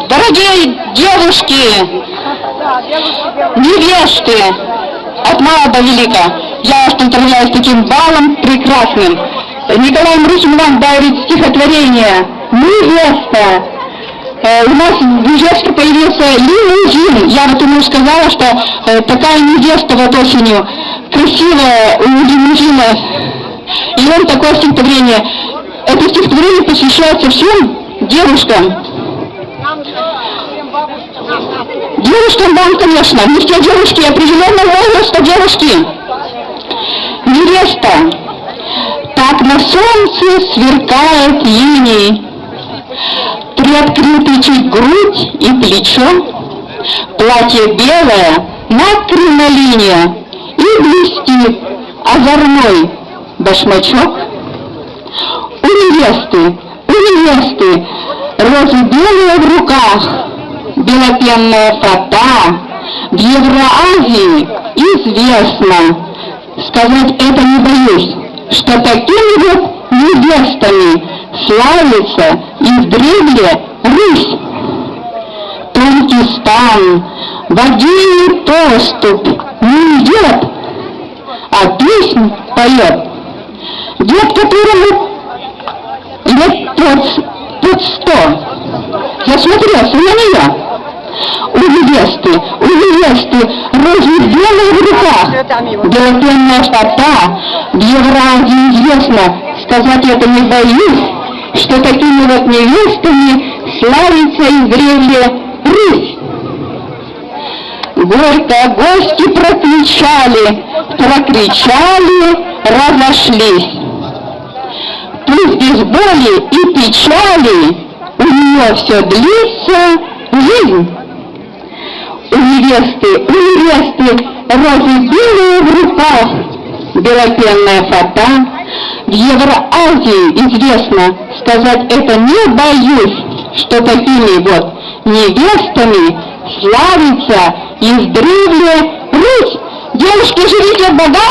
Дорогие девушки, невесты, от мала до велика, я вас поздравляю с таким балом прекрасным. Николай Мрусин вам дарит стихотворение «Невеста». У нас в Ижевске появился лимузин. Я вот ему сказала, что такая невеста вот осенью, красивая у лимузина. И он такое стихотворение. Это стихотворение посвящается всем девушкам. Девушкам вам, конечно, не все девушки определенного возраста девушки. Невеста. Так на солнце сверкает иней, приоткрыты чуть грудь и плечо, платье белое на кринолине и блестит озорной башмачок. У невесты розы белые в руках, белопенная фата, в Евроазии известно, сказать это не боюсь, что такими вот невестами славится издревле Русь. Тонкий стан, богине поступ не идет, а песнь поет. Дед, которому лет под 100, засмотрелся на нее. У невесты розы белые в руках, белопенная фата, в Евразии известно, сказать это не боюсь, что такими вот невестами славится издревле Русь. Горько гости прокричали, разошлись. Пусть без боли и печали у нее все длится жизнь. У невесты розы белые в руках, белопенная фата, в Евроазии известно, сказать это не боюсь, что такими вот невестами славится издревле Русь. Девушки, живите богато.